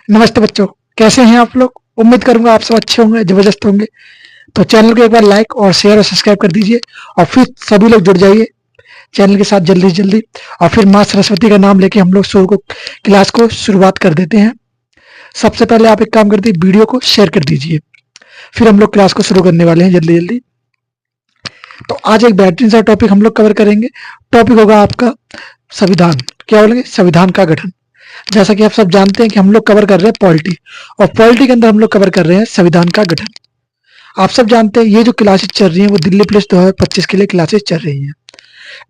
नमस्ते बच्चों, कैसे हैं आप लोग? उम्मीद करूंगा आप सब अच्छे होंगे, जबरदस्त होंगे। तो चैनल को एक बार लाइक और शेयर और सब्सक्राइब कर दीजिए और फिर सभी लोग जुड़ जाइए चैनल के साथ जल्दी से जल्दी। और फिर माँ सरस्वती का नाम लेके हम लोग शुरू को क्लास को शुरुआत कर देते हैं। सबसे पहले आप एक काम कर दीजिए, वीडियो को शेयर कर दीजिए, फिर हम लोग क्लास को शुरू करने वाले हैं जल्दी जल्दी। तो आज एक बेहतरीन सा टॉपिक हम लोग कवर करेंगे। टॉपिक होगा आपका संविधान। क्या बोलेंगे? संविधान का गठन। जैसा कि आप सब जानते हैं कि हम लोग कवर कर रहे हैं पॉलिटी, और पॉलिटी के अंदर हम लोग कवर कर रहे हैं संविधान का गठन। आप सब जानते हैं ये जो क्लासेस चल रही हैं वो दिल्ली पुलिस 2025 के लिए क्लासेस चल रही हैं,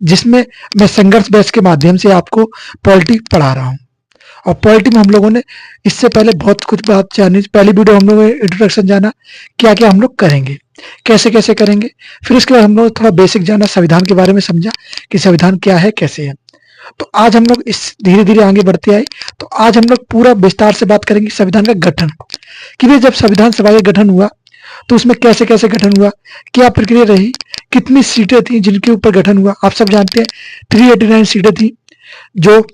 जिसमें मैं संघर्ष बैच के माध्यम से आपको पॉलिटी पढ़ा रहा हूँ। और पॉलिटी में हम लोगों ने इससे पहले बहुत कुछ बात जानी। पहली वीडियो हम लोगों ने इंट्रोडक्शन जाना, क्या क्या हम लोग करेंगे, कैसे कैसे करेंगे। फिर उसके बाद हम लोग थोड़ा बेसिक जाना, संविधान के बारे में समझा कि संविधान क्या है, कैसे है। तो आज हम लोग इस धीरे धीरे आगे बढ़ते आए। तो आज हम लोग पूरा विस्तार से बात करेंगे संविधान का गठन, कि भाई जब संविधान सभा का गठन हुआ तो उसमें कैसे कैसे गठन हुआ, क्या प्रक्रिया रही, कितनी सीटें थी जिनके ऊपर गठन हुआ। आप सब जानते हैं 389 सीटें थी, जो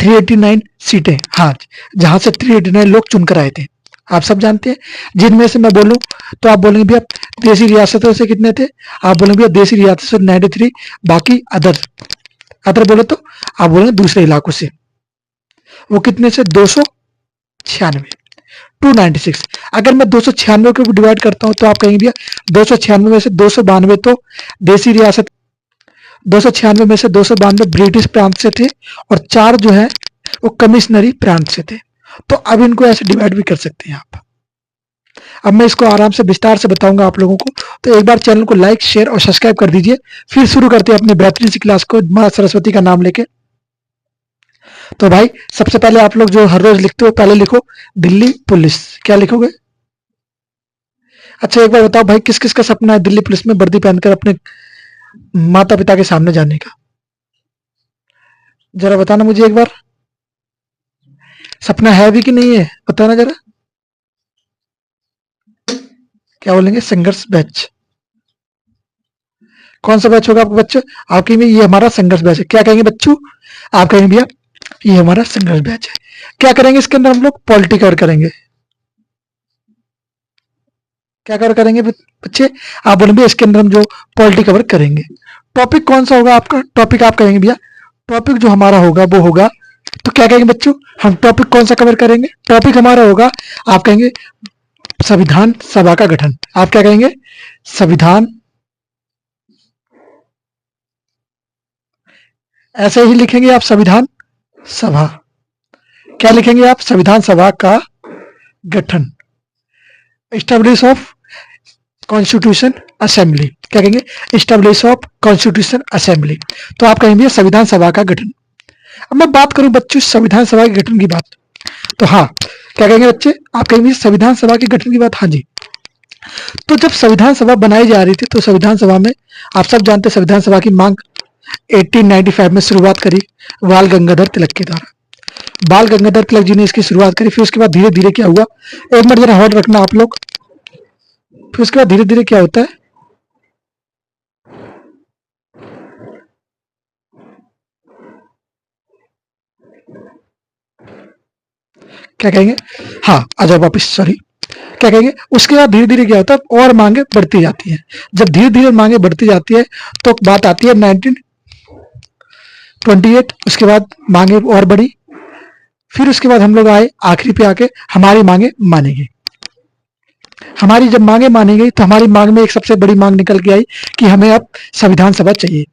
389 सीटें, हाँ, जहां से 389 लोग चुनकर आए थे। आप सब जानते हैं, जिनमें से मैं बोलूं तो आप बोलेंगे भैया देसी रियासतों से कितने थे, आप बोलेंगे भैया देसी रियासतों से 93, बाकी अदर बोले तो आप बोलेंगे दूसरे इलाकों से, वो कितने से 296, 296। अगर मैं 296 को डिवाइड करता हूं तो आप कहेंगे भैया 296 में से 292 तो देसी रियासत, 296 में से 292 ब्रिटिश प्रांत से थे, और 4 जो है वो कमिश्नरी प्रांत से थे। तो अब इनको ऐसे डिवाइड भी कर सकते हैं आप। अब मैं इसको आराम से विस्तार से बताऊंगा आप लोगों को। तो एक बार चैनल को लाइक शेयर और सब्सक्राइब कर दीजिए, फिर शुरू करते हैं अपनी बेहतरीन सी क्लास को माँ सरस्वती का नाम लेके। तो भाई सबसे पहले आप लोग जो हर रोज लिखते हो, पहले लिखो दिल्ली पुलिस। क्या लिखोगे? अच्छा एक बार बताओ भाई, किस किस का सपना है दिल्ली पुलिस में वर्दी पहनकर अपने माता पिता के सामने जाने का? जरा बताना मुझे एक बार, सपना है भी कि नहीं है, बताना जरा। क्या बोलेंगे? संघर्ष बैच। कौन सा बैच होगा आपका बच्चों? आप कहेंगे ये हमारा संघर्ष बैच है। क्या कहेंगे बच्चों? आप कहेंगे भैया ये हमारा संघर्ष बैच है। क्या करेंगे इसके अंदर? हम लोग पॉलिटी कवर करेंगे। क्या कवर करेंगे बच्चे? आप बोलेंगे इसके अंदर हम जो पॉलिटी कवर करेंगे। टॉपिक कौन सा होगा आपका? टॉपिक आप कहेंगे भैया टॉपिक जो हमारा होगा वो होगा, तो क्या कहेंगे बच्चों? हम टॉपिक कौन सा कवर करेंगे? टॉपिक हमारा होगा, आप कहेंगे संविधान सभा का गठन। आप क्या कहेंगे? संविधान, ऐसे ही लिखेंगे आप संविधान सभा। क्या लिखेंगे आप? संविधान सभा का गठन। Establish of constitution assembly. क्या कहेंगे? Establish of constitution assembly. तो आप कहेंगे संविधान सभा का गठन। अब मैं बात करूं बच्चों संविधान सभा के गठन की बात, तो हाँ, क्या कहेंगे बच्चे? आप कहेंगे संविधान सभा के गठन की बात। हाँ जी। तो जब संविधान सभा बनाई जा रही थी तो संविधान सभा में आप सब जानते हैं संविधान सभा की मांग 1895 में शुरुआत करी बाल गंगाधर तिलक के द्वारा। बाल गंगाधर तिलक जी ने इसकी शुरुआत करी। फिर उसके बाद धीरे धीरे क्या हुआ, एक मिनट जरा होल्ड रखना आप लोग। फिर उसके बाद धीरे धीरे क्या होता है, क्या कहेंगे? हाँ आ जाओ वापिस, सॉरी। क्या कहेंगे? उसके बाद धीरे धीरे क्या होता है, और मांगे बढ़ती जाती है। जब धीरे धीरे मांगे बढ़ती जाती है तो बात आती है 1928। उसके बाद मांगे और बढ़ी। फिर उसके बाद हम लोग आए आखिरी पे आके हमारी मांगे मानी गई। हमारी जब मांगे मानी गई तो हमारी मांग में एक सबसे बड़ी मांग निकल के आई कि हमें अब संविधान सभा चाहिए।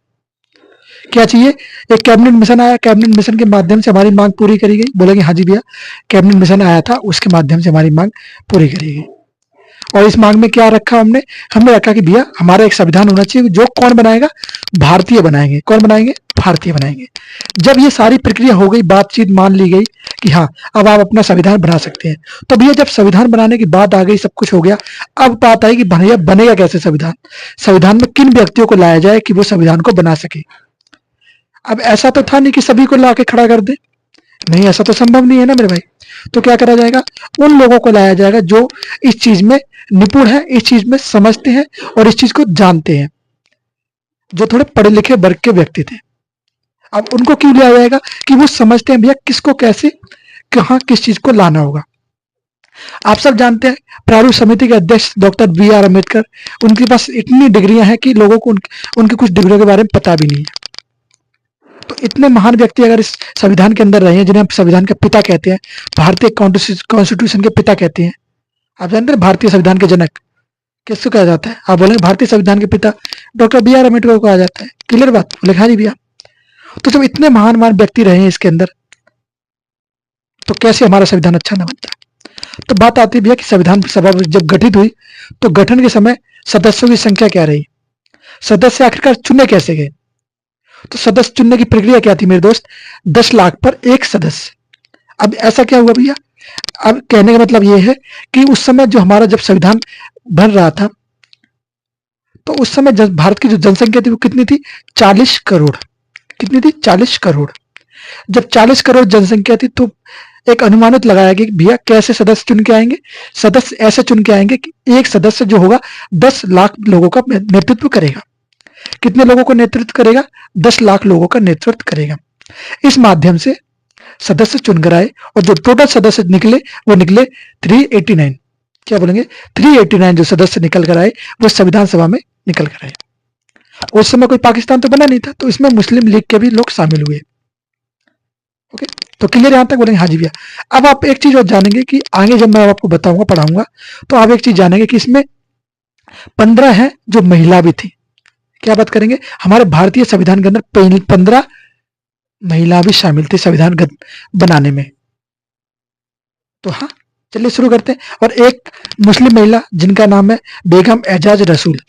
क्या चाहिए? एक कैबिनेट मिशन आया, कैबिनेट मिशन के माध्यम से हमारी मांग पूरी करी गई। बोलेंगे हाँ जी भैया कैबिनेट मिशन आया था, उसके माध्यम से हमारी मांग पूरी करी गई। और इस मांग में क्या रखा हमने? हमने रखा कि भैया हमारा एक संविधान होना चाहिए जो कौन बनाएगा? भारतीय बनाएंगे। कौन बनाएंगे? भारतीय बनाएंगे। जब ये सारी प्रक्रिया हो गई, बातचीत मान ली गई कि हाँ अब आप अपना संविधान बना सकते हैं, तो भैया जब संविधान बनाने की बात आ गई, सब कुछ हो गया, अब बात आई कि भैया बनेगा कैसे संविधान? संविधान में किन व्यक्तियों को लाया जाए कि वो संविधान को बना सके? अब ऐसा तो था नहीं कि सभी को ला के खड़ा कर दे, नहीं, ऐसा तो संभव नहीं है ना मेरे भाई। तो क्या करा जाएगा? उन लोगों को लाया जाएगा जो इस चीज में निपुण है, इस चीज में समझते हैं और इस चीज को जानते हैं, जो थोड़े पढ़े लिखे वर्ग के व्यक्ति थे। अब उनको क्यों लिया जाएगा? कि वो समझते हैं भैया किसको कैसे कहाँ किस चीज को लाना होगा। आप सब जानते हैं प्रारूप समिति के अध्यक्ष डॉक्टर बी.आर. अम्बेडकर, उनके पास इतनी डिग्रियां हैं कि लोगों को उनकी कुछ डिग्रियों के बारे में पता भी नहीं है। तो इतने महान व्यक्ति अगर इस संविधान के अंदर रहे हैं, जिन्हें हम संविधान के पिता कहते हैं, भारतीय कॉन्स्टिट्यूशन के पिता कहते हैं। आप जानते हैं भारतीय संविधान के जनक किसको कहा जाता है? आप बोलेंगे भारतीय संविधान के पिता डॉक्टर बी.आर. अम्बेडकर को कहा जाता है। क्लियर बात? बोले हाँ जी भैया। तो जब इतने महान महान व्यक्ति रहे हैं इसके अंदर, तो कैसे हमारा संविधान अच्छा ना बनता? तो बात आती है भैया कि संविधान सभा जब गठित हुई तो गठन के समय सदस्यों की संख्या क्या रही, सदस्य आखिरकार चुने कैसे गए? तो सदस्य चुनने की प्रक्रिया क्या थी मेरे दोस्त? 10 लाख पर एक सदस्य। अब ऐसा क्या हुआ भैया? अब कहने का मतलब ये है कि उस समय जो हमारा जब संविधान बन रहा था, तो उस समय भारत की जो जनसंख्या थी वो कितनी थी? 40 करोड़। कितनी थी? 40 करोड़। जब 40 करोड़ जनसंख्या थी तो एक अनुमानित लगाया गया कि भैया कैसे सदस्य चुन के आएंगे? सदस्य ऐसे चुन के आएंगे कि एक सदस्य जो होगा 10 लाख लोगों का नेतृत्व करेगा। कितने लोगों को नेतृत्व करेगा? 10 लाख लोगों का नेतृत्व करेगा। इस माध्यम से सदस्य चुनकर आए और जो टोटल सदस्य निकले वो निकले 389। क्या बोलेंगे? 389 जो सदस्य निकल कर आए वो संविधान सभा में निकल कर आए। उस समय कोई पाकिस्तान तो बना नहीं था, तो इसमें मुस्लिम लीग के भी लोग शामिल हुए। ओके, तो क्लियर यहां तक? बोलेंगे हाँ जी भैया। अब आप एक चीज और जानेंगे कि आगे जब मैं आपको बताऊंगा, पढ़ाऊंगा, तो आप एक चीज जानेंगे कि इसमें 15 है जो महिला भी थी। क्या बात करेंगे? हमारे भारतीय संविधान के अंदर 15 महिला भी शामिल थी संविधान बनाने में। तो हाँ, चलिए शुरू करते हैं। और एक मुस्लिम महिला जिनका नाम है बेगम एजाज रसूल,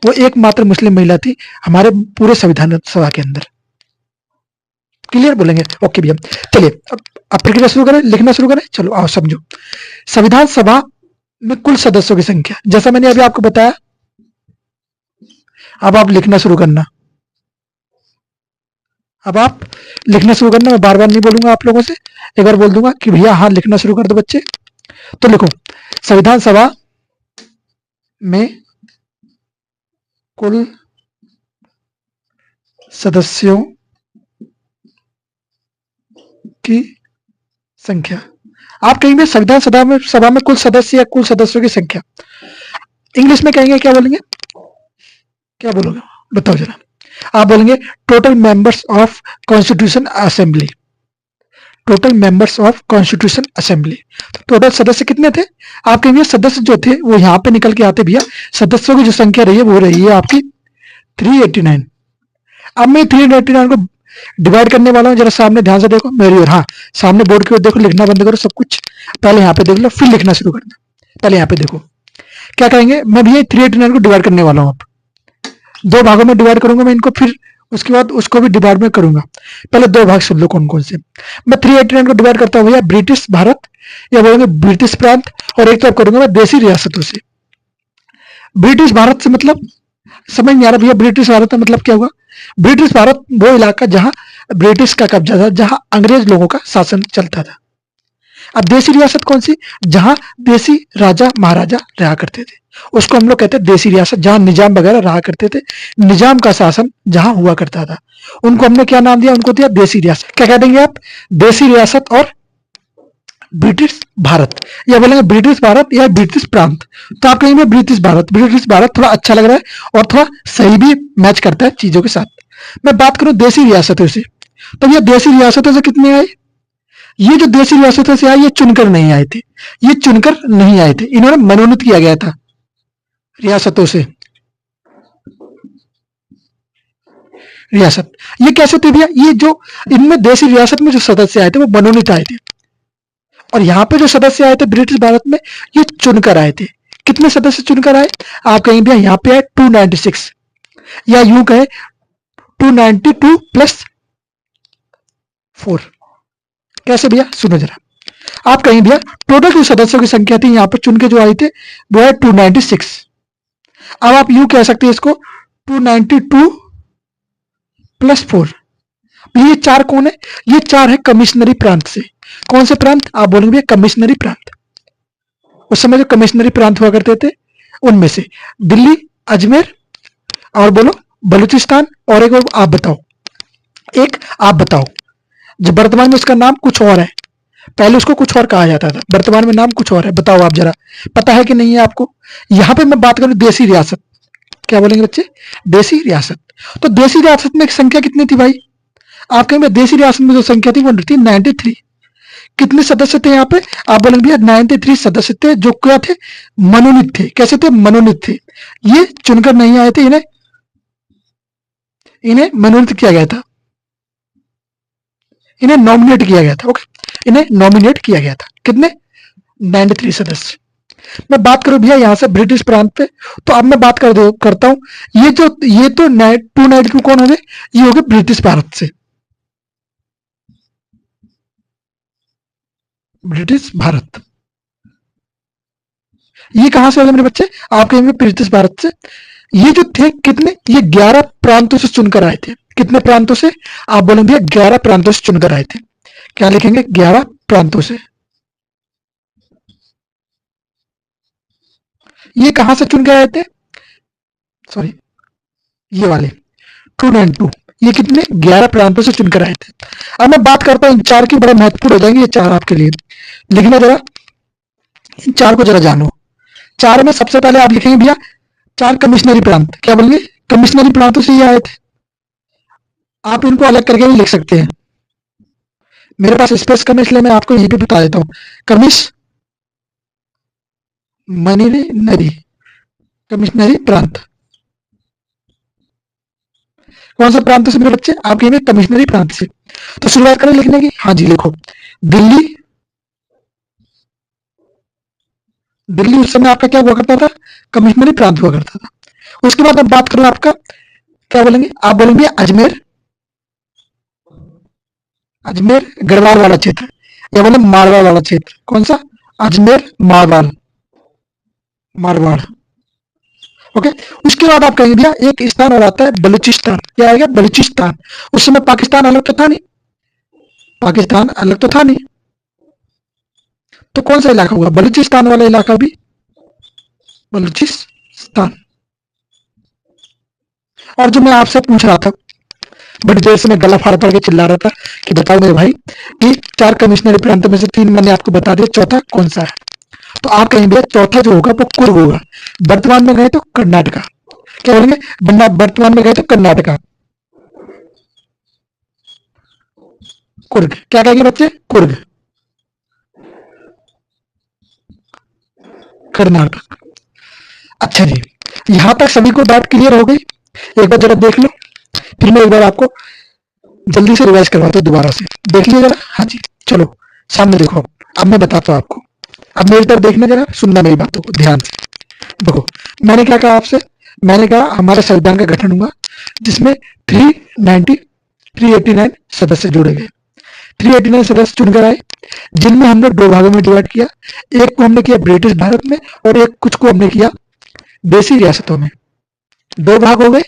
वो एकमात्र मुस्लिम महिला थी हमारे पूरे संविधान सभा के अंदर। क्लियर? बोलेंगे ओके भैया। चलिए अब प्रक्रिया शुरू करें, लिखना शुरू करें। चलो आओ समझो। संविधान सभा में कुल सदस्यों की संख्या, जैसा मैंने अभी आपको बताया। अब आप लिखना शुरू करना। अब आप लिखना शुरू करना। मैं बार बार नहीं बोलूंगा आप लोगों से, एक बार बोल दूंगा कि भैया हाँ लिखना शुरू कर दो बच्चे। तो लिखो, संविधान सभा में कुल सदस्यों की संख्या। आप कहेंगे संविधान सभा में कुल सदस्य या कुल सदस्यों की संख्या, इंग्लिश में कहेंगे क्या बोलेंगे? क्या बोलोगे? बताओ जरा। आप बोलेंगे total members of constitution assembly. Total members of constitution assembly. तो टोटल सदस्य कितने थे? आप कहेंगे सदस्य जो थे वो यहां पे निकल के आते भैया। सदस्यों की जो संख्या रही है वो रही है आपकी 389। अब मैं 389 को डिवाइड करने वाला हूं। जरा सामने ध्यान से देखो मेरी ओर। हाँ, सामने बोर्ड की ओर देखो, लिखना बंद करो सब कुछ। पहले यहाँ पे देख लो, फिर लिखना शुरू करना। पहले यहाँ पे देखो क्या कहेंगे। मैं भैया 389 को डिवाइड करने वाला हूँ। अब 2 भागों में डिवाइड करूंगा मैं इनको, फिर उसके बाद उसको भी डिवाइड में करूंगा। पहले 2 भाग सुन लो कौन कौन से। मैं 389 को डिवाइड करता हूँ भैया ब्रिटिश भारत, या बोलेंगे ब्रिटिश प्रांत, और एक तरफ करूंगा मैं देसी रियासतों से। ब्रिटिश भारत से मतलब समझ नहीं आ रहा भैया? ब्रिटिश भारत का मतलब क्या हुआ? ब्रिटिश भारत वो इलाका जहां ब्रिटिश का कब्जा था, जहां अंग्रेज लोगों का शासन चलता था। अब देसी रियासत कौन सी? जहां देसी राजा महाराजा रहा करते थे, उसको हम लोग कहते हैं देसी रियासत। जहां निजाम वगैरह रहा करते थे, निजाम का शासन जहां हुआ करता था, उनको हमने क्या नाम दिया? उनको दिया देसी रियासत। क्या कह देंगे आप? देसी रियासत और ब्रिटिश भारत, या बोलेंगे ब्रिटिश भारत या ब्रिटिश प्रांत। तो आप कहेंगे ब्रिटिश भारत। ब्रिटिश भारत थोड़ा अच्छा लग रहा है और थोड़ा सही भी मैच करता है चीजों के साथ। मैं बात करूं देसी रियासतों से, तो ये देसी रियासतों से कितने आए? ये जो देसी रियासतों से आए ये चुनकर नहीं आए थे। ये चुनकर नहीं आए थे, इन्होंने मनोनीत किया गया था रियासतों से। रियासत ये कैसे थे भैया? ये जो इनमें देसी रियासत में जो सदस्य आए थे वो मनोनीत आए थे, और यहाँ पे जो सदस्य आए थे ब्रिटिश भारत में ये चुनकर आए थे। कितने सदस्य चुनकर आए? आप कहेंगे भैया यहाँ पे है 296, या यूं कहे 292 + 4। कैसे भैया? सुनो जरा। आप कहेंगे भैया टोटल जो सदस्यों की संख्या थी यहाँ पर चुन के जो आई थे वो है 296। अब आप यूं कह सकते हैं इसको 292 + 4। ये 4 कौन है? ये 4 है कमिश्नरी प्रांत से। कौन से प्रांत? आप बोलेंगे भैया कमिश्नरी प्रांत। उस समय जो कमिश्नरी प्रांत हुआ करते थे उनमें से दिल्ली, अजमेर, और बोलो बलूचिस्तान, और एक आप बताओ, एक आप बताओ। जो वर्तमान में उसका नाम कुछ और है, पहले उसको कुछ और कहा जाता था, वर्तमान में नाम कुछ और है। बताओ आप जरा, पता है कि नहीं है आपको? यहाँ पे मैं बात करूं देसी रियासत, क्या बोलेंगे बच्चे? देसी रियासत। तो देसी रियासत में संख्या कितनी थी भाई? आप कहेंगे देसी रियासत में जो संख्या थी वो थी 93। कितने सदस्य थे यहाँ पे? आप बोलेंगे भैया 93 सदस्य थे, जो क्या थे? मनोनीत थे। कैसे थे? मनोनीत थे। ये चुनकर नहीं आए थे, इन्हें इन्हें मनोनीत किया गया था, इन्हें नॉमिनेट किया गया था। ओके, इन्हें नॉमिनेट किया गया था। कितने? 93 सदस्य। मैं बात करूं भैया यहाँ से ब्रिटिश प्रांत पे, तो अब मैं बात करता हूं, ये तो 292 कौन हो गए? ये हो गए ब्रिटिश भारत से, ब्रिटिश भारत। ये कहां से हो गए मेरे बच्चे? आप कहेंगे ब्रिटिश भारत से। ये जो थे कितने? ये 11 प्रांतों से चुनकर आए थे। कितने प्रांतों से? आप बोलेंगे 11 प्रांतों से चुनकर आए थे। क्या लिखेंगे? 11 प्रांतों से। ये कहां से चुन के आए थे? सॉरी, ये वाले 292, ये कितने? 11 प्रांतों से चुनकर आए थे। अब मैं बात करता हूं इन चार की, बड़े महत्वपूर्ण हो जाएंगे ये चार आपके लिए। लिखना जरा, इन चार को जरा जानो। चार में सबसे पहले आप लिखेंगे भैया चार कमिश्नरी प्रांत। क्या बोलेंगे? कमिश्नरी प्रांतों से ये आए थे। आप इनको अलग करके भी लिख सकते हैं, मेरे पास स्पेस कम है इसलिए मैं आपको यहीं पे बता देता हूं। कमिश मनीरी नदी, कमिश्नरी प्रांत। कौन सा प्रांत से मेरे बच्चे? आप कहेंगे कमिश्नरी प्रांत से। तो शुरुआत करें लिखने की। हाँ जी, लिखो दिल्ली। दिल्ली उस समय आपका क्या हुआ करता था? कमिश्नरी प्रांत हुआ करता था। उसके बाद अब बात करूं आपका, क्या बोलेंगे? आप बोलेंगे अजमेर, अजमेर गढ़वाल वाला क्षेत्र, या बोले मारवाड़ वाला क्षेत्र। कौन सा? अजमेर मारवाड़, मारवाड़। ओके, उसके बाद आप कहेंगे भैया एक स्थान और आता है बलूचिस्तान। क्या आएगा? बलूचिस्तान। उस समय पाकिस्तान अलग तो था नहीं, पाकिस्तान अलग तो था नहीं, तो कौन सा इलाका होगा? बलूचिस्तान वाला इलाका भी बलूचिस्तान। और जो मैं आपसे पूछ रहा था, बड़ी देर से मैं गला फाड़ फाड़ के चिल्ला रहा था कि बताओ मेरे भाई कि चार कमिश्नरी प्रांत में से तीन मैंने आपको बता दिया, चौथा कौन सा है? तो आप कहेंगे चौथा जो होगा वो कुर्ग होगा। वर्तमान में गए तो कर्नाटका। क्या बोलेंगे? वर्तमान में गए तो कर्नाटका, कुर्ग। क्या कहेंगे बच्चे? कुर्ग, कर्नाटक। अच्छा जी, यहां तक सभी को बात क्लियर हो गई? एक बार जरा देख लो, फिर मैं एक बार आपको जल्दी से रिवाइज करवाता हूँ दोबारा से। देख लिया जरा? हाँ जी, चलो सामने देखो। अब मैं बताता हूँ आपको, अब मेरी तरफ देखना, जरा सुनना मेरी बातों को ध्यान से। देखो, मैंने क्या कहा आपसे? मैंने कहा हमारे संविधान का गठन हुआ जिसमें 389 सदस्य जोड़े गए। 389 सदस्य चुनकर आए, जिनमें हमने दो भागों में डिवाइड किया। एक को हमने किया ब्रिटिश भारत में और एक कुछ को हमने किया देसी रियासतों में। दो भाग हो गए।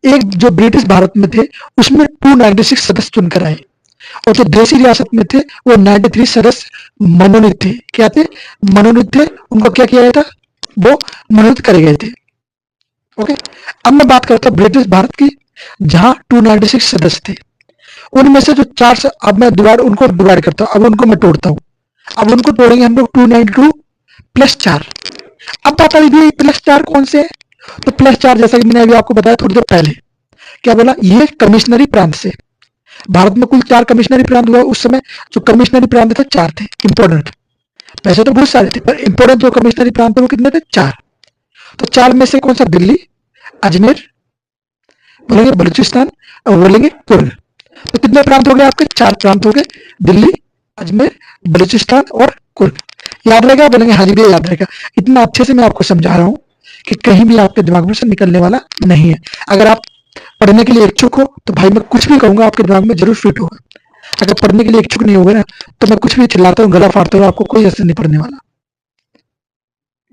एक जो ब्रिटिश भारत में थे उसमें 296 सदस्य चुनकर आए, और जो देसी रियासत में थे वो 93 सदस्य मनोनीत थे। क्या थे? मनोनीत थे। उनको क्या किया गया था? वो मनोनीत करे गए थे। ओके, अब मैं बात करता हूँ ब्रिटिश भारत की, जहां 296 सदस्य थे। उनमें से जो चार से, अब मैं उनको डिवाइड करता हूँ, अब उनको मैं तोड़ता हूँ। अब उनको तोड़ेंगे हम लोग 292 प्लस 4। अब बता दीजिए प्लस 4 कौन से है? तो प्लस 4 जैसा कि मैंने अभी आपको बताया थोड़ी देर पहले, क्या बोला? ये कमिश्नरी प्रांत से। भारत में कुल 4 कमिश्नरी प्रांत हुआ उस समय। जो कमिश्नरी प्रांत थे 4 थे इंपॉर्टेंट, वैसे तो बहुत सारे थे पर इंपॉर्टेंट जो कमिश्नरी प्रांत थे वो कितने थे? 4। तो 4 में से कौन सा? दिल्ली, अजमेर, बोलेंगे बलूचिस्तान और बोलेंगे कुर्ग। तो कितने प्रांत हो गए आपके? 4 प्रांत हो गए, दिल्ली, अजमेर, बलूचिस्तान और कुर्ग। याद रहेगा? बोलेंगे हाँ जी भैया याद रहेगा। इतना अच्छे से मैं आपको समझा रहा हूँ कि कहीं भी आपके दिमाग में से निकलने वाला नहीं है। अगर आप पढ़ने के लिए इच्छुक हो तो भाई मैं कुछ भी कहूंगा आपके दिमाग में जरूर फिट होगा। अगर पढ़ने के लिए इच्छुक नहीं होगा ना तो मैं कुछ भी चिल्लाता हूँ, गला फाड़ता हूँ, आपको कोई असर नहीं पड़ने वाला।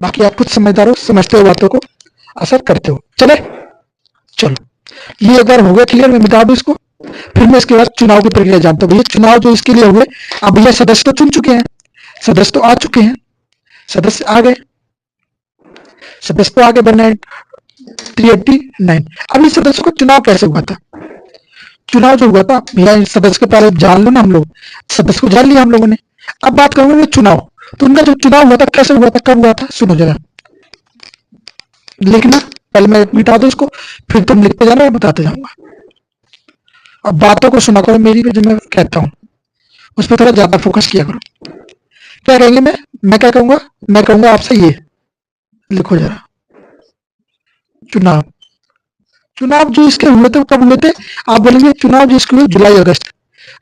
बाकी आप खुद समझदार हो, समझते हो बातों को, असर करते हो। चले, चलो ये एक बार हो गया क्लियर। मैं मिटा दूं इसको, फिर मैं इसके बाद चुनाव की प्रक्रिया जानता हूँ। भैया चुनाव जो इसके लिए हुए, अब भैया सदस्य तो चुन चुके हैं, सदस्य तो आ चुके हैं, सदस्य आ गए, सदस्य तो आगे बनना है 389। अब इस सदस्य को चुनाव कैसे हुआ था? चुनाव जो हुआ था भैया, सदस्य को पहले जान लो ना, हम लोग सदस्य को जान लिया हम लोगों ने। अब बात करूंगा चुनाव, तो उनका जो चुनाव हुआ था कैसे हुआ था, कब हुआ था, सुनो जरा, लिखना। पहले मैं मिटा दो उसको, फिर तुम लिखते जाना, मैं बताते जाऊंगा। अब बातों को सुना करो मेरी भी, जो मैं कहता हूँ उस पर थोड़ा ज्यादा फोकस किया करो। क्या कहेंगे, मैं क्या कहूंगा, मैं कहूंगा आपसे ये लिखो जरा, चुनाव। चुनाव जो इसके हुए थे वो कब हुए थे, आप बोलेंगे चुनाव जो इसके हुए जुलाई अगस्त,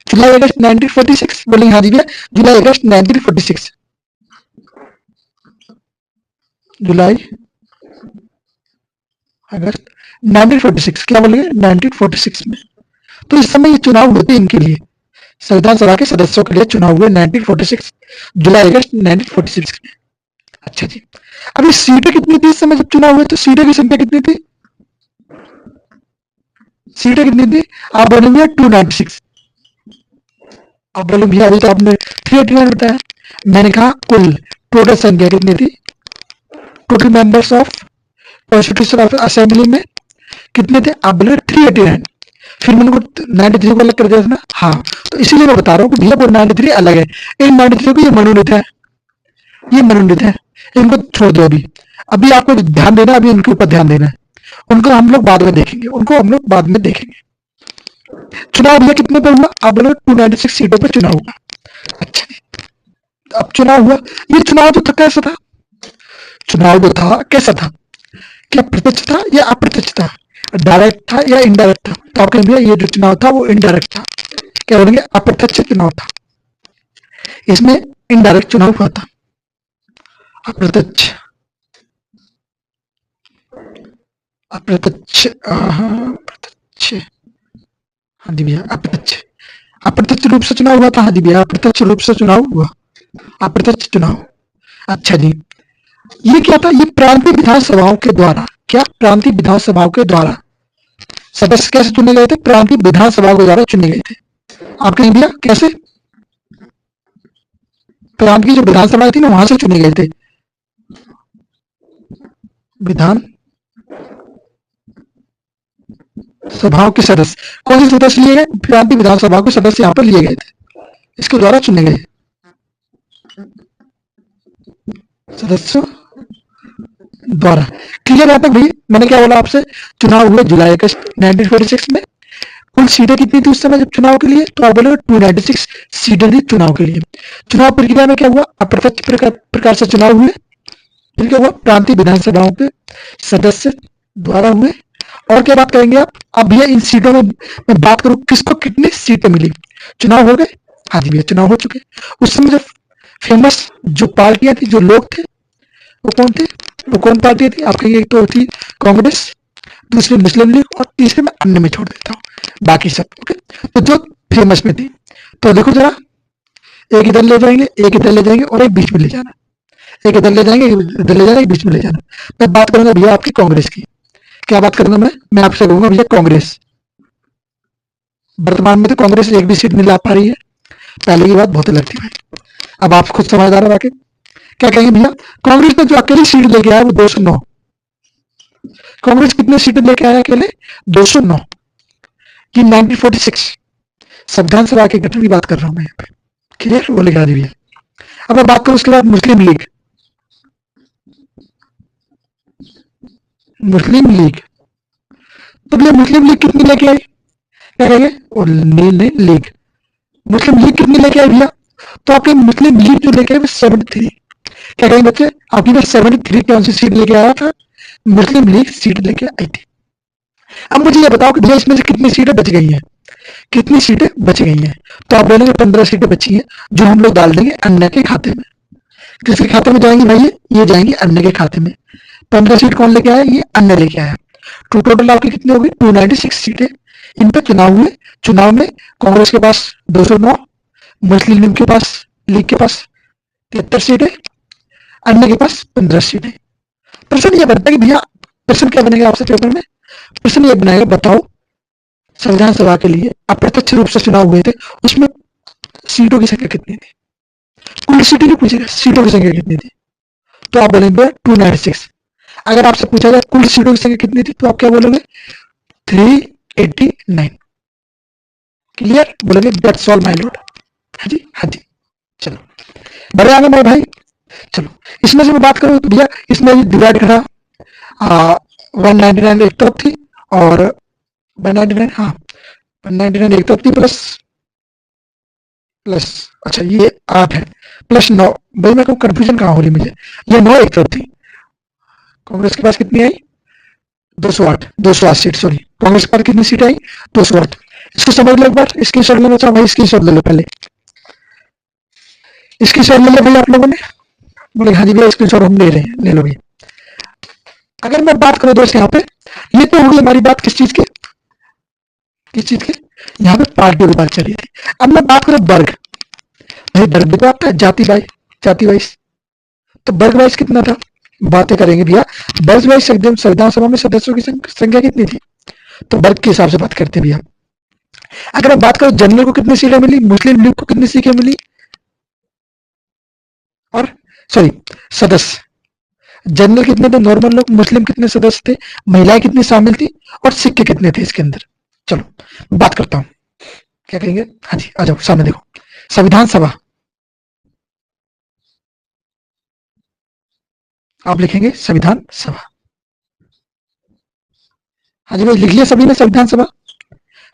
जुलाई अगस्त 1946 बोलेंगे, हाँ जी भैया, जुलाई अगस्त 1946, जुलाई अगस्त 1946, क्या बोलेंगे 1946 में। तो इस समय ये चुनाव हुए थे इनके लिए, संविधान सभा के सदस्यों के लिए चुनाव हुए 1946, जुलाई अगस्त 1946 में। अच्छा जी, अभी सीटें कितनी थी इस समय जब चुनाव हुए, तो सीटें की संख्या कितनी थी, सीटें कितनी थी, आप बोलेंगे 296। आप बोले भैया अभी तो आपने 389 बताया, मैंने कहा कुल टोटल संख्या कितनी थी, total members of constitution assembly में कितने थे, आप बोले 389, फिर मैंने को 93 को अलग कर दिया था ना, हाँ, तो इसीलिए मैं बता रहा हूँ कि भैया वो 93 अलग है, इन 93 को ये मनोनीत है, ये मनोनीत है, इनको छोड़ दो अभी, अभी आपको ध्यान देना, अभी उनके ऊपर ध्यान देना है, उनको हम लोग बाद में देखेंगे, उनको हम लोग बाद में देखेंगे। चुनाव भैया कितने पे हुआ, आप बोलो 296 सीटों पे चुनाव हुआ। अच्छा, अब चुनाव हुआ, ये चुनाव जो था कैसा था, चुनाव जो था कैसा था, क्या प्रत्यक्ष था या अप्रत्यक्ष था, डायरेक्ट था या इनडायरेक्ट था, तो आप कहेंगे ये जो चुनाव था वो इनडायरेक्ट था, क्या बोलेंगे अप्रत्यक्ष चुनाव था, इसमें इनडायरेक्ट चुनाव हुआ था, अप्रत्यक्ष, अप्रत्यक्ष, अप्रत्यक्ष, हाँ जी भैया अप्रत्यक्ष, अप्रत्यक्ष रूप से चुनाव हुआ था, हाँ जी भैया अप्रत्यक्ष रूप से चुनाव हुआ, अप्रत्यक्ष चुनाव। अच्छा जी, ये क्या था, ये प्रांतीय विधानसभाओं के द्वारा, क्या प्रांतीय विधानसभाओं के द्वारा सदस्य कैसे चुने गए थे, प्रांतीय विधानसभा के द्वारा चुने गए थे, आप कहेंगे भैया कैसे, प्रांत की जो विधानसभा थी ना वहां से चुने गए थे, विधान सभाओं के सदस्य, कौन से सदस्य लिए गए, प्रांतीय विधानसभा के सदस्य यहाँ पर लिए गए थे, इसके द्वारा चुने गए सदस्यों द्वारा। क्लियर है तक भाई, मैंने क्या बोला आपसे, चुनाव हुए जुलाई अगस्त 1946 में, कुल सीटें कितनी थी उस समय जब चुनाव के लिए, तो आप बोले 296 सीटें थी चुनाव के लिए। चुनाव प्रक्रिया में क्या हुआ, अप्रत्यक्ष प्रकार से चुनाव हुए, फिर क्या हुआ, प्रांतीय विधानसभाओं के सदस्य द्वारा हुए, और क्या बात करेंगे आप, अब भैया इन सीटों में मैं बात करूं किसको कितनी सीटें मिली, चुनाव हो गए, हाँ जी भैया चुनाव हो चुके, उस समय जो फेमस जो पार्टियां थी, जो लोग थे, वो कौन थे, वो कौन पार्टी थी, आप कहेंगे एक तो थी कांग्रेस, दूसरी मुस्लिम लीग, और तीसरे में अन्य में छोड़ देता हूँ बाकी सब, ओके। तो जो फेमस में थी, तो देखो जरा, एक इधर ले जाएंगे, एक इधर ले जाएंगे, और एक बीच में ले जाना, एक इधर ले जाएंगे, एक इधर ले जाना, एक बीच में ले जाना। मैं बात करूंगा भैया आपकी कांग्रेस की, क्या बात करूंगा मैं आपसे कहूंगा भैया कांग्रेस, वर्तमान में तो कांग्रेस एक भी सीट नहीं ला पा रही है, पहले की बात बहुत अलग थी भाई, अब आप खुद समझदार है बाकी। क्या कहेंगे भैया, कांग्रेस ने जो अकेली सीट लेके आया वो 209, कांग्रेस कितने सीटें लेके आया अकेले, 209, कि 1946 संविधान सभा के गठन की बात कर रहा हूं मैं यहाँ पे, क्लियर, वो लिखा दी भैया। अब मैं बात करूं उसके बाद मुस्लिम लीग, मुस्लिम लीग, तो भैया मुस्लिम लीग कितनी लेके आई, क्या कहेंगे, और नहीं लीग, मुस्लिम लीग कितनी लेके आई भैया, तो आपकी मुस्लिम लीग जो लेके आई वो 73, क्या कहेंगे बच्चे, आपकी मैं 73 कौन सी सीट लेके आया था, मुस्लिम लीग सीट लेके आई थी। अब मुझे ये बताओ कि भैया इसमें से कितनी सीटें बच गई हैं, कितनी सीटें बच गई हैं, तो आप बोलेंगे 15 सीटें बची हैं, जो हम लोग डाल देंगे अन्य के खाते में, किसके खाते में जाएंगी भाई, ये जाएंगी अन्य के खाते में, 15 सीट कौन लेके आया, ये अन्य लेके आया, तो टोटल आपकी कितनी होगी 296 सीटें, इन पर चुनाव हुए, चुनाव में कांग्रेस के पास 209, मुस्लिम लीग के पास 73 सीटें, अन्य के पास 15 सीटें। प्रश्न ये बनता है कि भैया, प्रश्न क्या बनेगा आपसे पेपर में, प्रश्न ये बनाएगा, बताओ संविधान सभा के लिए अप्रत्यक्ष रूप से चुनाव हुए थे, उसमें सीटों की संख्या कितनी थी, कुल सीटें नहीं पूछेगा, सीटों की संख्या कितनी थी, तो आप बोलेंगे 296। अगर आपसे पूछा जाए कुल सीटों की संख्या कितनी थी, तो आप क्या बोलोगे 389। क्लियर? बोलेंगे दैट्स ऑल माय लॉर्ड। हाँ जी, हाँ जी। चलो बड़े आगे मेरे भाई। चलो इसमें से मैं बात करूं तो भैया इसमें डिवाइड करा 199 एक तरफ थी और 199, हाँ 199 एक तरफ थी, प्लस प्लस अच्छा ये 8 है, प्लस 9। भाई मेरे को कंफ्यूजन कहाँ हो रही मुझे, ये 9 एक तरफ थी। कांग्रेस के पास कितनी आई? 208, 208 सीट, सॉरी कांग्रेस के पास कितनी सीट आई? 208। इसको समझ लो एक बार, स्क्रीन शॉट लेना चाहो भाई, स्क्रीन शॉट ले लो पहले, स्क्रीन शॉट ले लो भाई आप लोगों ने। बोले हाँ जी भैया स्क्रीन शॉट हम ले रहे हैं, ले लो भैया। अगर मैं बात करूं दोस्त यहाँ पे, ये तो होगी हमारी बात किस चीज की, किस चीज की? यहाँ पे पार्टी की बात चल रही थी। अब मैं बात करूं वर्ग, भाई वर्ग भी तो आपका है, जाति वाइज, जाति वाइज, तो वर्ग वाइज कितना था? बातें करेंगे भैया वर्ग वाइज। एकदम संविधान सभा में सदस्यों की संख्या कितनी थी, तो वर्ग के हिसाब से बात करते हैं भैया। अगर मैं बात करूं जनरल को कितनी सीटें मिली, मुस्लिम लीग को कितनी सीटें मिली, और सॉरी सदस्य जनरल कितने थे, नॉर्मल लोग, मुस्लिम कितने सदस्य थे, महिलाएं कितनी शामिल थी, और सिख कितने थे इसके अंदर। चलो बात करता हूं, क्या कहेंगे? हाँ जी आ जाओ सामने देखो, संविधान सभा, आप लिखेंगे संविधान सभा। हाँ जी भाई लिख लिया सभी ने संविधान सभा?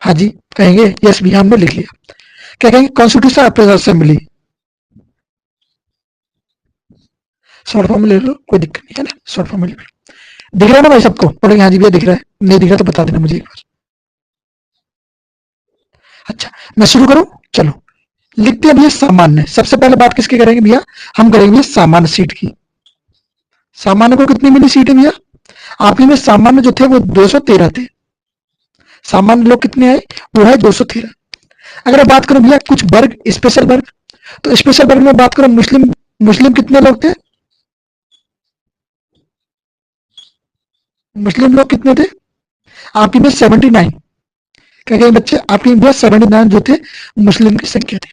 हाँ जी कहेंगे यस भैया हमने लिख लिया। क्या कहेंगे? कॉन्स्टिट्यूशन असेंबली, शॉर्ट फॉर्म में ले लो, कोई दिक्कत नहीं है ना, शॉर्ट फॉर्म में ले लो। दिख रहा है ना भाई सबको? बोलेंगे हाँ जी भैया दिख रहा है, नहीं दिख रहा तो बता देना मुझे एक बार। अच्छा मैं शुरू करूं? चलो लिखते हैं भैया सामान्य। सबसे पहले बात किसकी करेंगे भैया? हम करेंगे भैया सामान्य सीट की। सामान्य को कितनी मिली सीटें भैया? आपके में सामान्य जो थे वो 213 थे, सामान्य लोग कितने आए? वो है 213। अगर मैं बात करूं भैया कुछ वर्ग, स्पेशल वर्ग, तो स्पेशल वर्ग में बात करूं मुस्लिम, मुस्लिम कितने लोग थे? मुस्लिम लोग कितने थे आपकी में? 79। क्या कहें बच्चे? आपकी में 79 जो थे मुस्लिम की संख्या थी।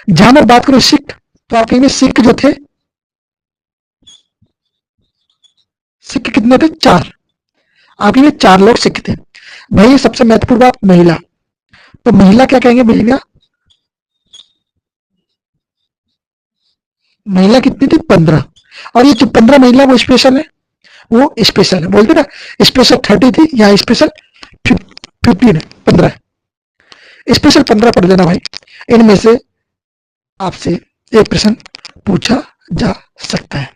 जहां मैं बात करूं सिख, तो आपके में सिख जो थे, सिख कितने थे? 4। आपके में 4 लोग सिख थे। भाई सबसे महत्वपूर्ण बात महिला, तो महिला क्या कहेंगे भैया? महिला कितनी थी? 15। और ये जो 15 महिला वो स्पेशल है, वो स्पेशल है, बोलते ना स्पेशल 30 थी, यहाँ स्पेशल 15 है, 15 है, स्पेशल 15 पढ़ लेना भाई। इनमें से आपसे एक प्रश्न पूछा जा सकता है।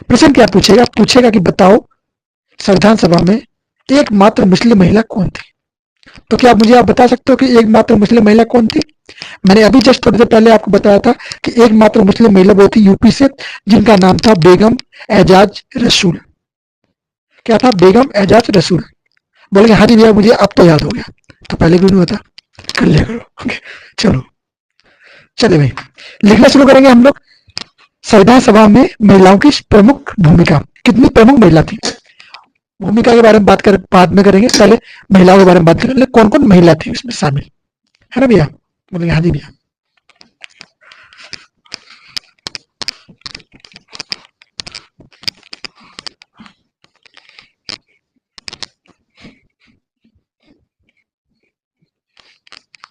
प्रश्न क्या पूछेगा? पूछेगा कि बताओ संविधान सभा में एकमात्र मुस्लिम महिला कौन थी। तो क्या मुझे आप बता सकते हो कि एकमात्र मुस्लिम महिला कौन थी? मैंने अभी जस्ट थोड़ी देर पहले आपको बताया था कि एकमात्र मुस्लिम महिला वो थी यूपी से, जिनका नाम था बेगम एजाज रसूल। क्या था? बेगम एजाज रसूल। बोलेंगे हाँ जी भैया मुझे अब तो याद हो गया, तो पहले भी नहीं होता, कर लिया करो। ओके चलो चलिए भाई लिखना शुरू करेंगे हम लोग। संविधान सभा में महिलाओं की प्रमुख भूमिका, कितनी प्रमुख महिला थी? भूमिका के बारे में बात कर बाद में करेंगे, पहले महिलाओं के बारे में बात करेंगे, कौन कौन महिला थी इसमें शामिल, है ना भैया? बोलेंगे हाँ जी भैया।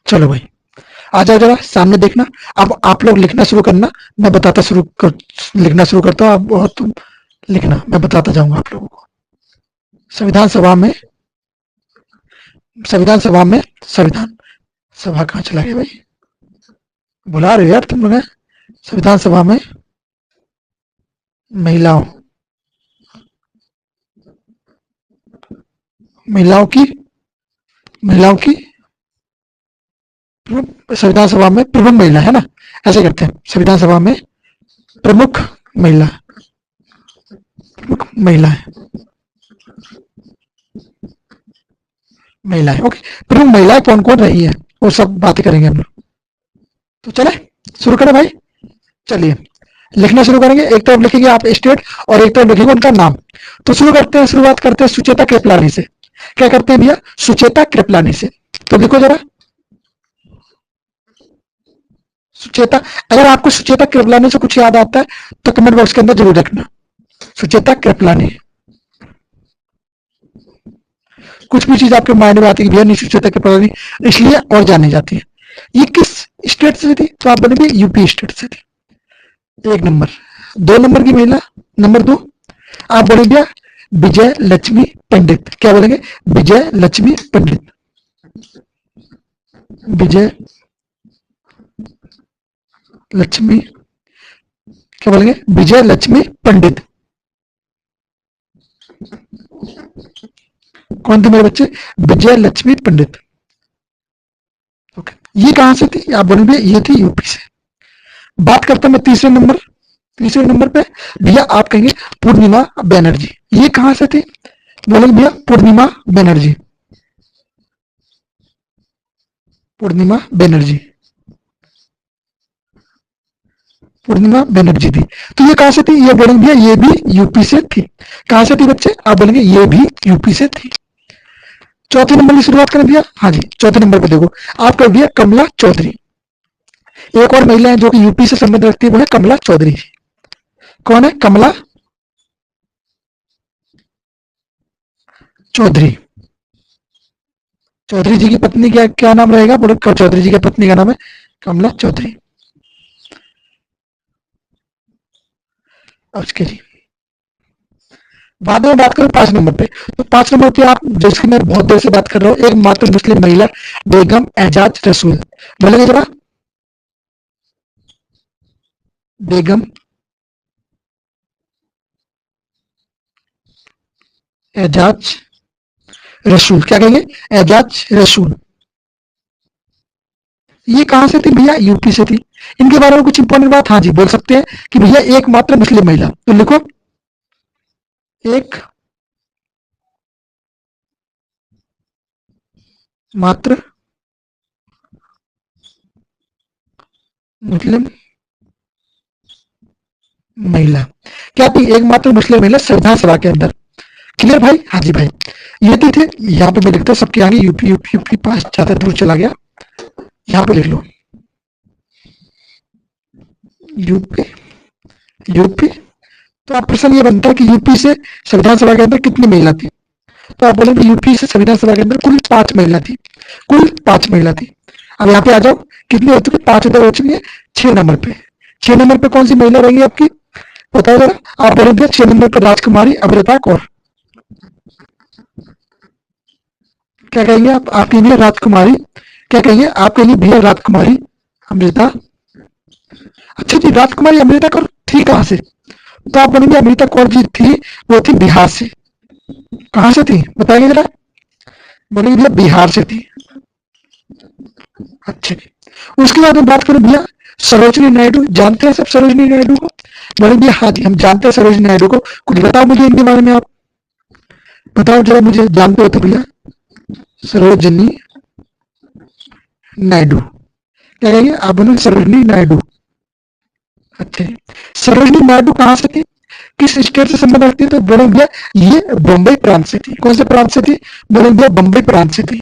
चलो भाई आ जाओ जरा सामने देखना। अब आप लोग लिखना शुरू करना, मैं बताता लिखना शुरू करता हूँ, और तुम लिखना, मैं बताता जाऊंगा आप लोगों को। संविधान सभा में, संविधान सभा में, संविधान सभा कहाँ चला गया भाई? बुला रहे हो यार तुम लोग? संविधान सभा में महिलाओं, महिलाओं की, महिलाओं की संविधान सभा में प्रमुख महिला, है ना? ऐसे करते हैं, संविधान सभा में प्रमुख महिला, प्रमुख महिलाएं, महिलाएं ओके। प्रमुख महिलाएं कौन कौन रही है वो सब बातें करेंगे हम लोग। तो चले शुरू करें भाई? चलिए लिखना शुरू करेंगे। एक तरफ लिखेंगे आप स्टेट और एक तरफ लिखेंगे उनका नाम। तो शुरू करते हैं, शुरुआत करते हैं सुचेता कृपलानी से। क्या करते हैं भैया? सुचेता कृपलानी से। तो लिखो जरा सुचेता। अगर आपको सुचेता कृपलानी से कुछ याद आता है तो कमेंट बॉक्स के अंदर जरूर रखना। सुचेता कृपलानी, कुछ भी चीज आपके माइंड में आती है भैया नहीं सुचेता कृपलानी, इसलिए और जानी जाती है। ये किस स्टेट से थी? तो आप बोलेंगे यूपी स्टेट से थी। 1 नंबर। 2 नंबर की महिला, नंबर 2 आप बोलेंगे विजय लक्ष्मी पंडित। क्या बोलेंगे? विजय लक्ष्मी पंडित। विजय लक्ष्मी, क्या बोलेंगे? विजय लक्ष्मी पंडित। कौन थे मेरे बच्चे? विजय लक्ष्मी पंडित। ओके, ये कहां से थी? आप बोलेंगे ये थी यूपी से। बात करता मैं तीसरे नंबर। तीसरे नंबर पे भैया आप कहेंगे पूर्णिमा बनर्जी। ये कहां से थी? बोलेंगे भैया पूर्णिमा बनर्जी। पूर्णिमा बनर्जी, पूर्णिमा बनर्जी थी। तो ये कहां से थी? ये बोलेंगे भैया ये भी यूपी से थी। कहां से थी बच्चे? आप बोलेंगे ये भी यूपी से थी। चौथे नंबर की शुरुआत करें भैया। हाँ जी, चौथे नंबर पे देखो आप कह भैया कमला चौधरी। एक और महिला है जो कि यूपी से संबंध रखती है, वो है कमला चौधरी। कौन है? कमला चौधरी। चौधरी जी की पत्नी क्या क्या नाम रहेगा? बोलो, चौधरी जी की पत्नी का नाम है कमला चौधरी। उसके जी बाद में बात करूं 5 नंबर पे, तो 5 नंबर पे आप, जिसकी मैं बहुत देर से बात कर रहा हूँ, एक मात्र मुस्लिम महिला बेगम एजाज रसूल। बोलेंगे जरा, बेगम एजाज रसूल। क्या कहेंगे? एजाज रसूल। ये कहां से थी भैया? यूपी से थी। इनके बारे में कुछ इंपॉर्टेंट बात, हाँ जी बोल सकते हैं कि भैया एकमात्र मुस्लिम महिला। तो लिखो एक मात्र मुस्लिम महिला। क्या थी? एकमात्र मुस्लिम महिला संविधान सभा के अंदर। क्लियर भाई? हाँ जी भाई, ये थे। यहाँ पे मैं लिखता हूँ सबके आगे यूपी यूपी यूपी, पास ज्यादा दूर चला गया। यहाँ पे लिख लो यूपी यूपी। तो आप प्रश्न ये बनता है कि यूपी से संविधान सभा के अंदर कितनी महिला थी? तो आप बोलेंगे यूपी से संविधान सभा के अंदर कुल 5 महिला थी। कुल 5 महिला थी। अब यहाँ पे आ जाओ, कितनी हो चुकी? 5 उधर हो चुकी है। 6 नंबर पे, 6 नंबर पे कौन सी महिला रहेगी आपकी? बताओ जरा। आप बोलेंगे 6 नंबर पर राजकुमारी अमृता कौर। क्या कहेंगे आप? आपके लिए राजकुमारी, क्या कहेंगे? आपके लिए भैया राजकुमारी अमृता। अच्छा जी, राजकुमारी अमृता कौर थी कहां से? तो आप बोलेंगे अमृता कौर जी थी, वो थी बिहार से। कहां से थी बताएंगे जरा? बोलेंगे भैया बिहार से थी। अच्छा जी, उसके बाद में बात करें भैया सरोजनी नायडू। जानते हैं सब सरोजनी नायडू को? बोले भैया हाँ जी हम जानते हैं सरोजनी नायडू को। कुछ बताओ मुझे इनके बारे में। आप बताओ जरा मुझे, जानते हो तो भैया। सरोजनी नायडू, क्या कहेंगे आप? बोले सरोजनी नायडू। अच्छा, सरोजनी नायडू कहां से थी? किस स्टेट से संबंध रखती है? तो बोले भैया ये बम्बई प्रांत से थी। कौन से प्रांत से थी? बोले भैया बम्बई प्रांत से थी।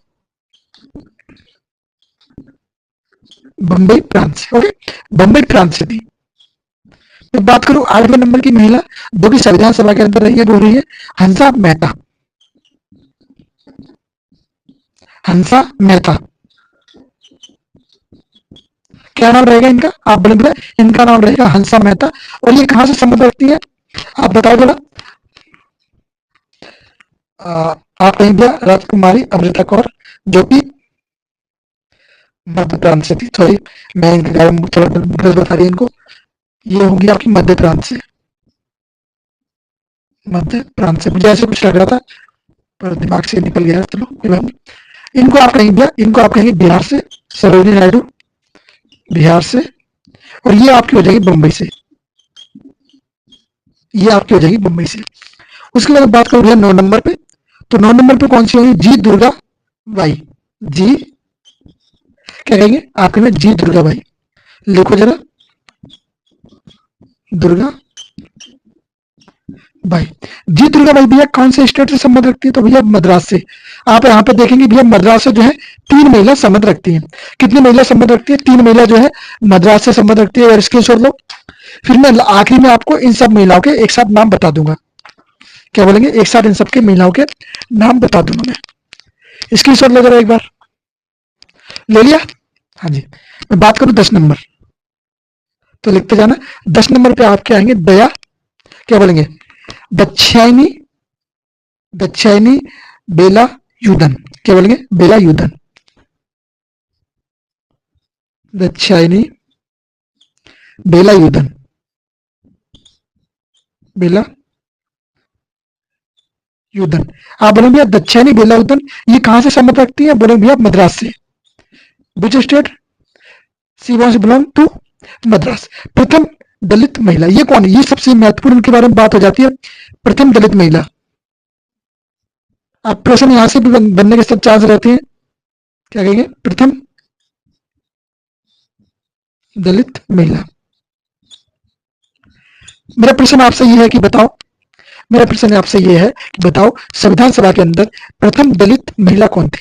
बम्बई प्रांत से, ओके, बम्बई प्रांत से थी। तो बात करूं 8वें नंबर की महिला जो कि संविधान सभा के अंदर रही है, वो रही है हंसा मेहता। हंसा मेहता, क्या नाम रहेगा इनका? आप बोले भैया इनका नाम रहेगा हंसा मेहता। और ये कहां से संबंध रखती है? आप बताओ जरा। आप कहीं भैया राजकुमारी अमृता कौर, जो कि मध्य प्रांत से थी। सॉरी, मैं इनके बारे में थोड़ा गलत बता रही इनको। ये होगी आपकी मध्य प्रांत से। मध्य प्रांत से मुझे ऐसे कुछ लग रहा था, पर दिमाग से निकल गया। चलो कोई बात नहीं। इनको आप कहेंगे भैया, इनको आप कहेंगे बिहार से। सरोजिनी नायडू बिहार से। और ये आपकी हो जाएगी बम्बई से। ये आपकी हो जाएगी बम्बई से। उसके बाद बात करूं भैया 9 नंबर पे, तो 9 नंबर पे कौन सी होगी? जी दुर्गा बाई। जी, क्या कहेंगे? आप कहेंगे जी दुर्गा बाई। लिखो जरा, दुर्गा भाई। जी दुर्गा भाई भैया कौन से स्टेट से संबंध रखती है? तो भैया मद्रास से। आप यहाँ पे देखेंगे भैया मद्रास से जो है 3 महिला संबंध रखती हैं। कितनी महिला संबंध रखती है? 3 महिला जो है मद्रास से संबंध रखती है। और इसके छोड़ लो, फिर मैं आखिरी में आपको इन सब महिलाओं के एक साथ नाम बता दूंगा। क्या बोलेंगे? एक साथ इन सबके महिलाओं के नाम बता दूंगा मैं। स्क्रीन शॉट ले जरा एक बार। ले लिया? हाँ जी, मैं बात करूं 10 नंबर, तो लिखते जाना। 10 नंबर पे आपके आएंगे दया, क्या बोलेंगे, दक्षायनी, दक्षायनी बेला युदन, क्या बोलेंगे, बेला युदन, दक्षायनी बेला युदन, बेला युदन। आप बोलेंगे भैया दक्षायनी बेला युदन ये कहां से संबंध रखती है, बोलेंगे भैया मद्रास से। Which state she wants belong to, Madras. प्रथम दलित महिला ये कौन है, ये सबसे महत्वपूर्ण के बारे में बात हो जाती है। प्रथम दलित महिला, आप प्रश्न यहां से भी बनने के सब चांस रहते हैं। क्या कहेंगे, प्रथम दलित महिला। मेरा प्रश्न आपसे ये है कि बताओ, मेरा प्रश्न आपसे ये है कि बताओ संविधान सभा के अंदर प्रथम दलित महिला कौन थी,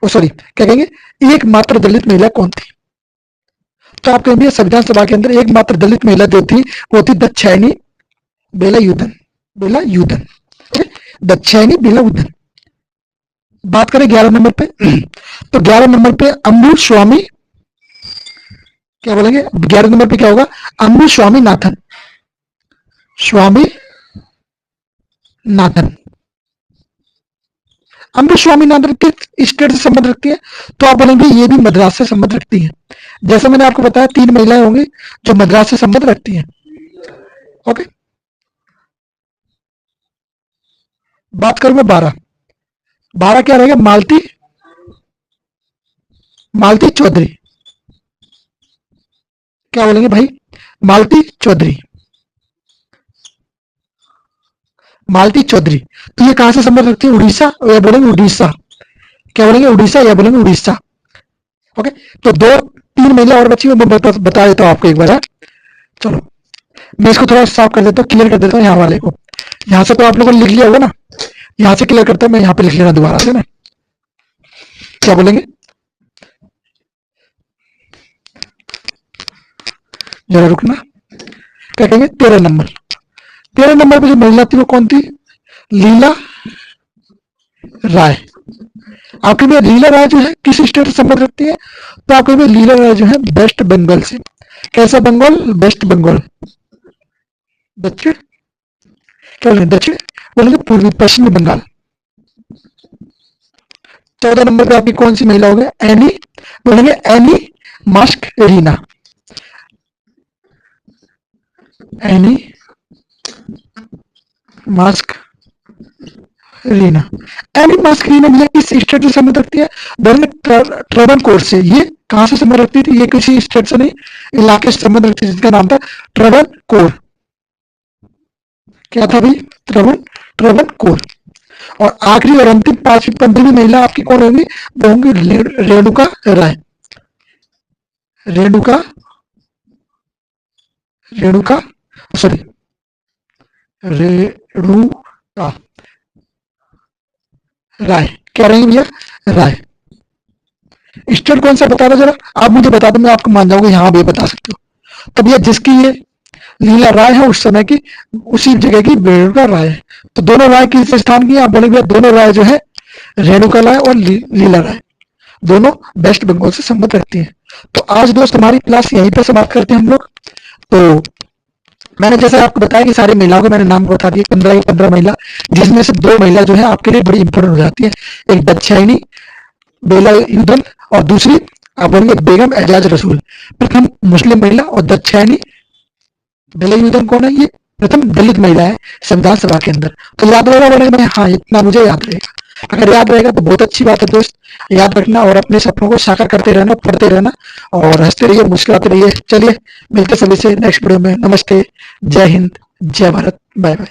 ओ सॉरी क्या कहेंगे, एकमात्र दलित महिला कौन थी। तो आप कहेंगे संविधान सभा के अंदर एकमात्र दलित महिला जो थी वो थी दक्षायनी बेला युदन, बेला युदन, दक्षायनी बेला युदन। बात करें 11 नंबर पे, तो 11 नंबर पे अम्बु स्वामी, क्या बोलेंगे 11 नंबर पे क्या होगा, अम्बु स्वामी नाथन, स्वामी नाथन। अम्बु स्वामीनाथन किस स्टेट से संबंध रखती है, तो आप बोलेंगे ये भी मद्रास से संबंध रखती है। जैसे मैंने आपको बताया 3 महिलाएं होंगी जो मद्रास से संबंध रखती हैं। ओके, बात करूं मैं 12, 12 क्या रहेगा, मालती, मालती चौधरी, क्या बोलेंगे भाई, मालती चौधरी, मालती चौधरी। तो ये कहां से संबंध रखती है, उड़ीसा, या बोलेंगे उड़ीसा, क्या बोलेंगे उड़ीसा, या बोलेंगे उड़ीसा। ओके, तो 2 3 महिला और बची, मैं बता देता हूं आपको एक बार है? चलो मैं इसको थोड़ा साफ कर देता हूँ, क्लियर कर देता हूँ यहाँ वाले को। यहाँ से तो आप लोगों ने लिख लिया होगा ना, यहाँ से क्लियर करता हूँ मैं, यहाँ पे लिख लेना दोबारा से ना, क्या बोलेंगे, जरा रुकना, क्या कहेंगे 13 नंबर, 13 नंबर पे जो महिला थी वो कौन थी, लीला राय। आपके में लीला राय जो है किस स्टेट से संबंध रखती है, तो आपके में लीला राय जो है वेस्ट बंगाल से। कैसा बंगाल, वेस्ट बंगाल, दक्षिण, क्या बोलेंगे दक्षिण, बोलेंगे पूर्वी पश्चिमी बंगाल। 14 नंबर पे आपकी कौन सी महिला हो गया, एनी, बोलेंगे any mask Reena, any mask Reena. Any mask Reena मुझे किस स्टेट से संबंध रखती है, ट्रवनकोर से। ये कहां से संबंध रखती थी, ये किसी स्टेट से नहीं, इलाके से संबंध रखती थी जिसका नाम था ट्रवनकोर। क्या था भाई, ट्रवनकोर। और आखिरी और अंतिम 15वीं महिला आपकी कौन होंगी, वो होंगी रेणुका राय, रेणुका, रेणुका सॉरी रेणुका राय, क्या रहेंगे भैया, राय। स्टेट कौन सा बता दो जरा, आप मुझे बता दो, मैं आपको मान जाऊंगा यहाँ भी बता सकते हो। तो भैया जिसकी ये लीला राय है उस समय की, उसी जगह की रेणुका राय है। तो दोनों राय किस स्थान की, आप बोलेंगे दोनों राय जो है रेणुका राय और लीला राय दोनों वेस्ट बंगाल से संबंध रखती हैं। तो आज दोस्त हमारी क्लास यहीं पर समाप्त करते हैं हम लोग। तो मैंने जैसे आपको बताया कि सारी महिलाओं के मैंने नाम बता दिए, 15 की 15 महिला, जिसमें से 2 महिला जो है आपके लिए बड़ी इंपॉर्टेंट हो जाती है। एक दक्षायनी बेला युदन और दूसरी आप बोलेंगे बेगम एजाज रसूल। प्रथम मुस्लिम महिला और दक्षायनी बेला युदन कौन है, ये प्रथम दलित महिला है संविधान सभा के अंदर। तो याद रहेगा बोलेंगे मैं, हाँ इतना मुझे याद रहेगा। अगर याद रहेगा तो बहुत अच्छी बात है दोस्त, याद रखना और अपने सपनों को साकार करते रहना, पढ़ते रहना और हंसते रहिए, मुस्कुराते रहिए। चलिए मिलते सभी से नेक्स्ट वीडियो में। नमस्ते, जय हिंद, जय भारत, बाय बाय।